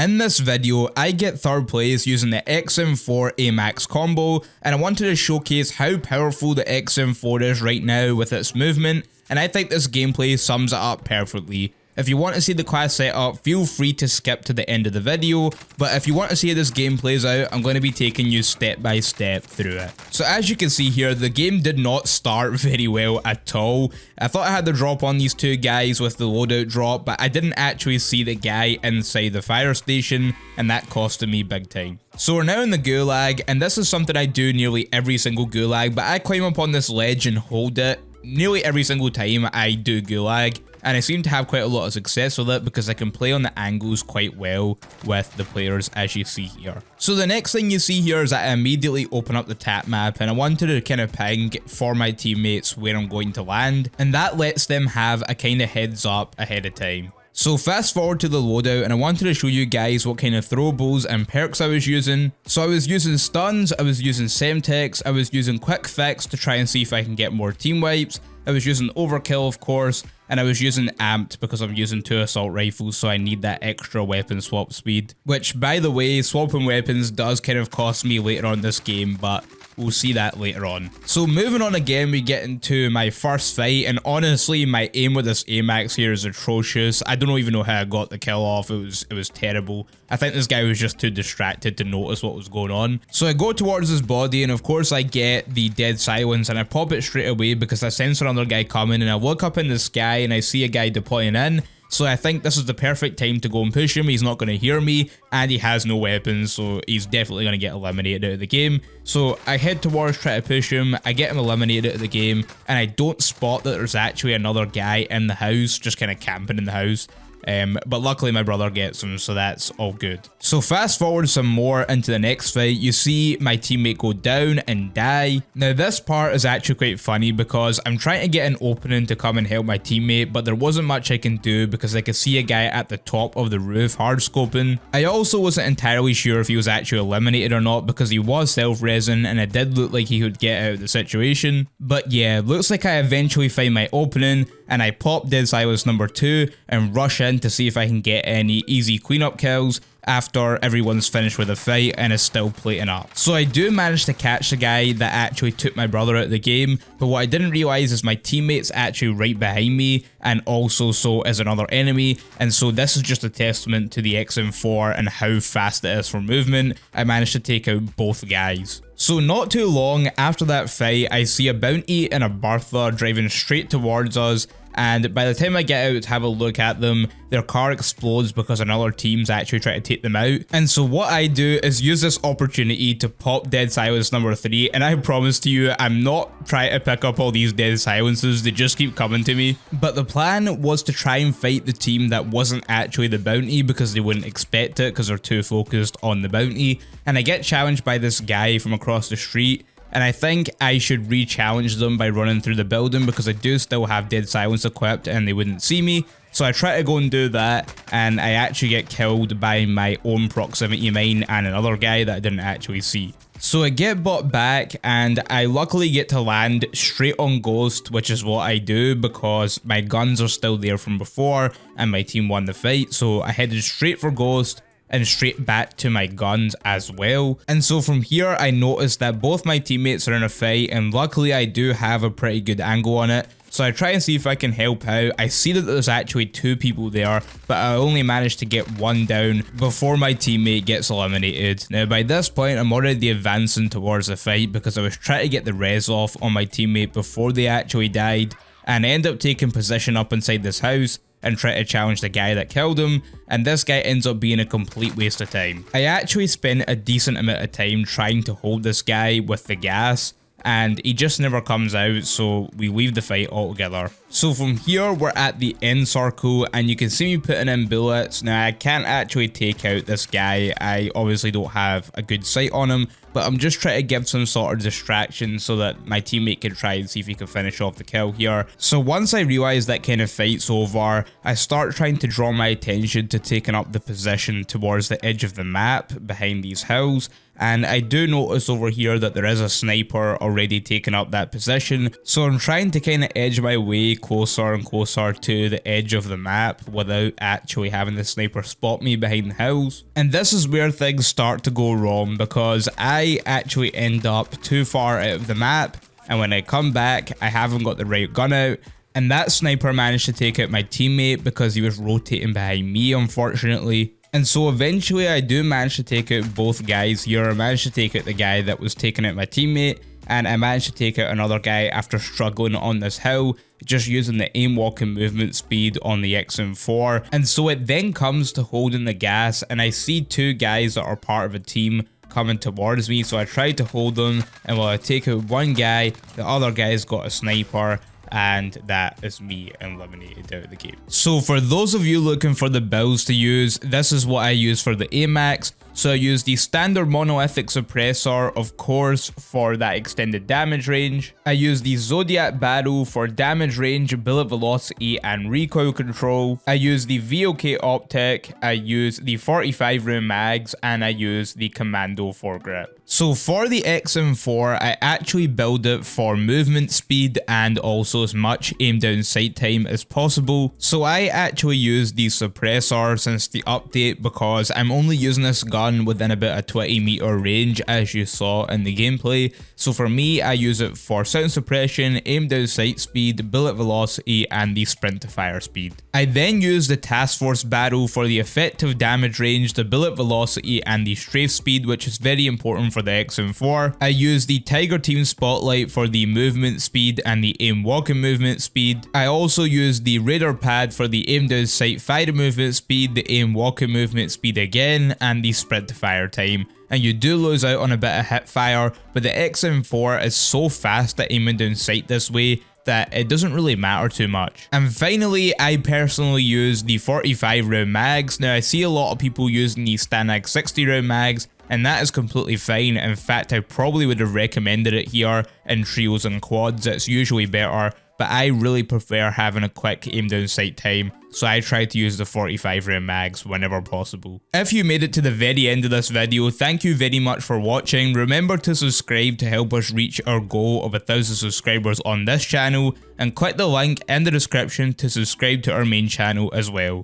In this video, I get third place using the XM4 AMAX combo, and I wanted to showcase how powerful the XM4 is right now with its movement, and I think this gameplay sums it up perfectly. If you want to see the class setup, feel free to skip to the end of the video, but if you want to see how this game plays out, I'm going to be taking you step by step through it. So as you can see here, the game did not start very well at all. I thought I had the drop on these two guys with the loadout drop, but I didn't actually see the guy inside the fire station, and that costed me big time. So we're now in the gulag, and this is something I do nearly every single gulag, but I climb up on this ledge and hold it nearly every single time I do gulag. And I seem to have quite a lot of success with it because I can play on the angles quite well with the players, as you see here. So the next thing you see here is that I immediately open up the tap map, and I wanted to kind of ping for my teammates where I'm going to land, and that lets them have a kind of heads up ahead of time. So fast forward to the loadout, and I wanted to show you guys what kind of throwables and perks I was using. So I was using stuns, I was using Semtex, I was using quick fix to try and see if I can get more team wipes, I was using overkill of course, and I was using amped because I'm using 2 assault rifles, so I need that extra weapon swap speed. Which, by the way, swapping weapons does kind of cost me later on this game, but we'll see that later on. So moving on again, we get into my first fight, and honestly, my aim with this AMAX here is atrocious. I don't even know how I got the kill off. It was terrible. I think this guy was just too distracted to notice what was going on. So I go towards his body, and of course I get the dead silence, and I pop it straight away because I sense another guy coming, and I look up in the sky and I see a guy deploying in. So I think this is the perfect time to go and push him. He's not going to hear me, and he has no weapons, so he's definitely going to get eliminated out of the game. So I head towards, try to push him, I get him eliminated out of the game, and I don't spot that there's actually another guy in the house, just kind of camping in the house. But luckily my brother gets him, so that's all good. So fast forward some more into the next fight, you see my teammate go down and die. Now this part is actually quite funny because I'm trying to get an opening to come and help my teammate, but there wasn't much I can do because I could see a guy at the top of the roof hard scoping. I also wasn't entirely sure if he was actually eliminated or not because he was self-resing, and it did look like he could get out of the situation. But yeah, looks like I eventually find my opening, and I pop dead silence number 2 and rush in to see if I can get any easy cleanup kills after everyone's finished with the fight and is still plating up. So I do manage to catch the guy that actually took my brother out of the game, but what I didn't realise is my teammate's actually right behind me, and also so is another enemy, and so this is just a testament to the XM4 and how fast it is for movement. I managed to take out both guys. So not too long after that fight, I see a bounty and a Bertha driving straight towards us, and by the time I get out to have a look at them, their car explodes because another team's actually trying to take them out. And so what I do is use this opportunity to pop dead silence number 3, and I promise to you, I'm not trying to pick up all these dead silences, they just keep coming to me. But the plan was to try and fight the team that wasn't actually the bounty because they wouldn't expect it because they're too focused on the bounty. And I get challenged by this guy from across the street, and I think I should re-challenge them by running through the building because I do still have dead silence equipped and they wouldn't see me. So I try to go and do that, and I actually get killed by my own proximity mine and another guy that I didn't actually see. So I get brought back, and I luckily get to land straight on Ghost, which is what I do because my guns are still there from before and my team won the fight. So I headed straight for Ghost and straight back to my guns as well. And so from here I noticed that both my teammates are in a fight, and luckily I do have a pretty good angle on it. So I try and see if I can help out. I see that there's actually 2 people there, but I only managed to get 1 down before my teammate gets eliminated. Now by this point I'm already advancing towards the fight because I was trying to get the res off on my teammate before they actually died, and I end up taking position up inside this house and try to challenge the guy that killed him, and this guy ends up being a complete waste of time. I actually spent a decent amount of time trying to hold this guy with the gas, and he just never comes out, so we leave the fight altogether. So from here we're at the end circle, and you can see me putting in bullets. Now I can't actually take out this guy, I obviously don't have a good sight on him, but I'm just trying to give some sort of distraction so that my teammate can try and see if he can finish off the kill here. So once I realise that kind of fight's over, I start trying to draw my attention to taking up the position towards the edge of the map behind these hills. And I do notice over here that there is a sniper already taking up that position, so I'm trying to kind of edge my way closer and closer to the edge of the map without actually having the sniper spot me behind the hills. And this is where things start to go wrong, because I actually end up too far out of the map, and when I come back I haven't got the right gun out. And that sniper managed to take out my teammate because he was rotating behind me, unfortunately. And so eventually I do manage to take out both guys here. I managed to take out the guy that was taking out my teammate, and I managed to take out another guy after struggling on this hill, just using the aim walking movement speed on the XM4. And so it then comes to holding the gas, and I see two guys that are part of a team coming towards me, so I tried to hold them, and while I take out one guy, the other guy's got a sniper, and that is me eliminated out of the game. So for those of you looking for the builds to use, this is what I use for the AMAX. So I use the standard monolithic suppressor, of course, for that extended damage range. I use the Zodiac barrel for damage range, bullet velocity, and recoil control. I use the VOK optic, I use the 45 round mags, and I use the commando foregrip. So for the XM4, I actually build it for movement speed and also as much aim down sight time as possible. So I actually use the suppressor since the update because I'm only using this gun within about a 20 meter range, as you saw in the gameplay. So for me, I use it for sound suppression, aim down sight speed, bullet velocity, and the sprint to fire speed. I then use the task force barrel for the effective damage range, the bullet velocity, and the strafe speed, which is very important for the XM4. I use the Tiger Team Spotlight for the movement speed and the aim walking movement speed. I also use the radar pad for the aim down sight fire movement speed, the aim walking movement speed again, and the sprint to fire time. And you do lose out on a bit of hip fire, but the XM4 is so fast at aiming down sight this way that it doesn't really matter too much. And finally, I personally use the 45 round mags. Now I see a lot of people using the Stanag 60 round mags, and that is completely fine. In fact, I probably would have recommended it here in trios and quads. It's usually better, but I really prefer having a quick aim down sight time, so I try to use the 45 round mags whenever possible. If you made it to the very end of this video, thank you very much for watching. Remember to subscribe to help us reach our goal of 1,000 subscribers on this channel, and click the link in the description to subscribe to our main channel as well.